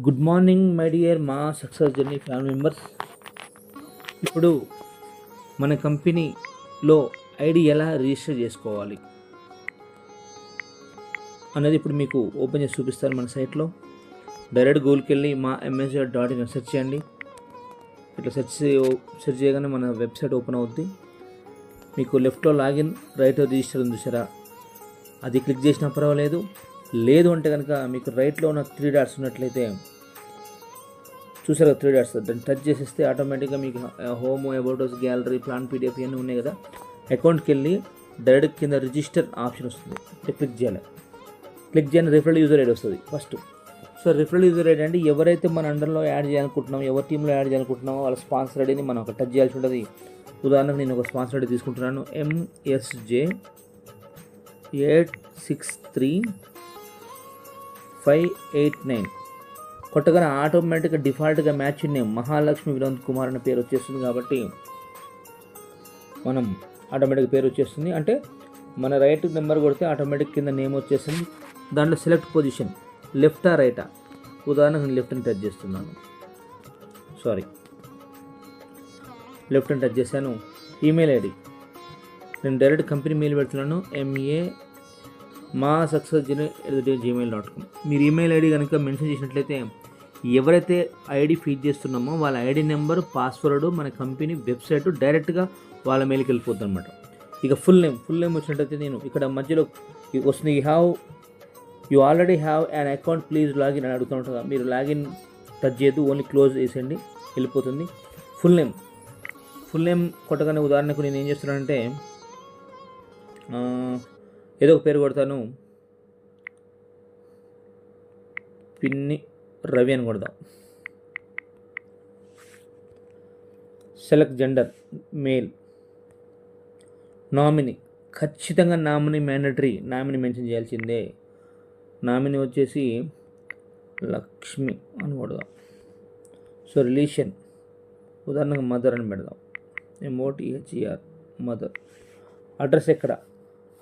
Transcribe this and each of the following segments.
Good morning my dear మా success journey family members. ఇప్పుడు మన కంపెనీలో ఐడి ఎలా రిజిస్టర్ చేసుకోవాలి అనేది ఇప్పుడు మీకు ఓపెన్ చేసి చూపిస్తాను. మన సైట్లో డైరెక్ట్ గూగుల్కి వెళ్ళి మా MSJ.in సెర్చ్ చేయండి. ఇట్లా సెర్చ్ చేయగానే మన వెబ్సైట్ ఓపెన్ అవుద్ది. మీకు లెఫ్ట్లో లాగిన్, రైట్లో రిజిస్టర్ ఉంది చూసారా, అది క్లిక్ చేసినా పర్వాలేదు. లేదు అంటే కనుక మీకు రైట్లో ఉన్న 3 డాట్స్ ఉన్నట్లయితే చూసారు, 3 డాట్స్ దాన్ని టచ్ చేసేస్తే ఆటోమేటిక్గా మీకు home, about us, gallery, plan, PDF ఇవన్నీ ఉన్నాయి కదా. అకౌంట్కి వెళ్ళి డైరెక్ట్ కింద రిజిస్టర్ ఆప్షన్ వస్తుంది, క్లిక్ చేయాలి. క్లిక్ చేయని రిఫరల్ యూజర్ ఐడి వస్తుంది first. So referral user ID అంటే ఎవరైతే మన అండర్లో యాడ్ చేయాలనుకుంటున్నామో, ఎవరి టీంలో యాడ్ చేయాలనుకుంటున్నామో వాళ్ళ స్పాన్సర్ ఐడిని మనం ఒక టచ్ చేయాల్సి ఉంటుంది. ఉదాహరణకు నేను ఒక స్పాన్సర్ ఐడి తీసుకుంటున్నాను, MSJ863589. కొట్టగానే ఆటోమేటిక్గా డిఫాల్ట్గా మ్యాచ్ నేమ్ మహాలక్ష్మి వినోద్ కుమార్ అనే పేరు వచ్చేస్తుంది. కాబట్టి మనం ఆటోమేటిక్ పేరు వచ్చేస్తుంది. అంటే మన రైట్ నెంబర్ కొడితే ఆటోమేటిక్ కింద నేమ్ వచ్చేస్తుంది. దాంట్లో సెలెక్ట్ పొజిషన్ లెఫ్టా రైటా, ఉదాహరణకు నేను లెఫ్ట్ అని టచ్ చేస్తున్నాను. లెఫ్ట్ అని టచ్ చేశాను. ఈమెయిల్ ఐడి నేను డైరెక్ట్ కంపెనీ మెయిల్ పెడుతున్నాను, MAMASuccessJourney@gmail.com. మీరు ఈమెయిల్ ఐడి కనుక మెన్షన్ చేసినట్లయితే ఎవరైతే ఐడి ఫీడ్ చేస్తున్నామో వాళ్ళ ఐడి నెంబర్, పాస్వర్డ్, మన కంపెనీ వెబ్సైట్ డైరెక్ట్గా వాళ్ళ మెయిల్కి వెళ్ళిపోతుంది అనమాట. ఇక ఫుల్ నేమ్ వచ్చినట్లయితే నేను ఇక్కడ మధ్యలో వస్తుంది, you already have an account please login అని అడుగుతూ ఉంటుంది. మీరు లాగిన్ టచ్ చేయొద్దు, ఓన్లీ క్లోజ్ చేసేయండి, వెళ్ళిపోతుంది. ఫుల్ నేమ్ కొట్టగానే ఉదాహరణకు నేను ఏం చేస్తున్నానంటే ఏదో ఒక పేరు కొడతాను, పిన్ని రవి అని కొడదాం. Select gender male. నామినీ ఖచ్చితంగా నామినీ మ్యాండటరీ, నామినీ మెన్షన్ చేయాల్సిందే. నామినీ వచ్చేసి లక్ష్మి అని కొడదాం. సో రిలేషన్ ఉదాహరణకు మదర్ అని పెడదాం, MOTHER మదర్. అడ్రస్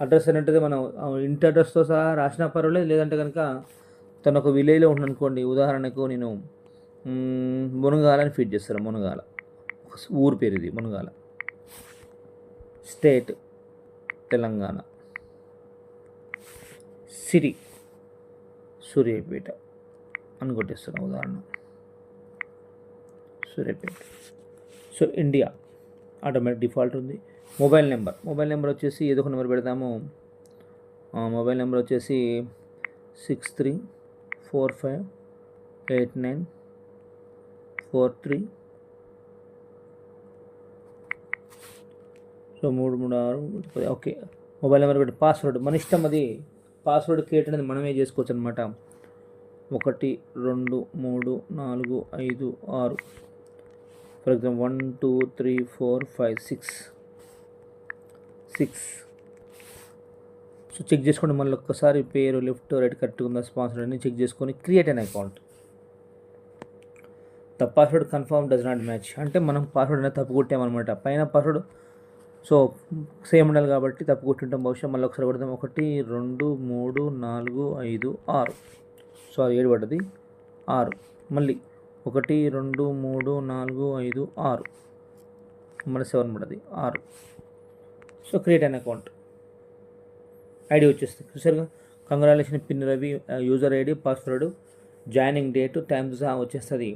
అడ్రస్ అంటే మనం ఇంటి అడ్రస్తో సహా రాసినా పర్వాలేదు. లేదంటే కనుక తను ఒక విలేజ్లో ఉన్నానుకోండి, ఉదాహరణకు నేను మునగాల అని ఫీడ్ చేస్తాను. మునగాల ఊరు పేరు, ఇది మునగాల. స్టేట్ తెలంగాణ. సిటీ సూర్యాపేట అని కొట్టేస్తాను, ఉదాహరణ Suryapet. So India automatic default ఉంది. మొబైల్ నెంబర్ వచ్చేసి ఏదో ఒక నెంబర్ పెడతాము. మొబైల్ నెంబర్ వచ్చేసి 63458943. సో 336. ఓకే, మొబైల్ నెంబర్ పెట్టి పాస్వర్డ్ మన ఇష్టం, అది పాస్వర్డ్ క్రియేట్ అనేది మనమే చేసుకోవచ్చు అనమాట. 1 2 3 4 5 6. For example 1 2 3 4 5 6. సో చెక్ చేసుకోండి మళ్ళీ ఒక్కసారి, పేరు లెఫ్ట్ రైట్ కరెక్ట్గా ఉందా, స్పాన్సర్ అని చెక్ చేసుకొని create an account. The password confirm does not match అంటే మనం పాస్వర్డ్ అనేది తప్పు కొట్టామన్నమాట. పైన పాస్వర్డ్ సో సేమ్ ఉండాలి కాబట్టి తప్పు కొట్టుంటాం బహుశా. మళ్ళీ ఒకసారి కొడదాం, 1 2 3 4 5 6. సారీ 7 పడ్డది, 6. మళ్ళీ 1 2 3 4 5 6. మళ్ళీ 7 పడ్డది, 6. So create an account, ID వచ్చేస్తుంది చూసారుగా. Congratulation pin Ravi, user ID, password, joining date, time సహా వచ్చేస్తుంది.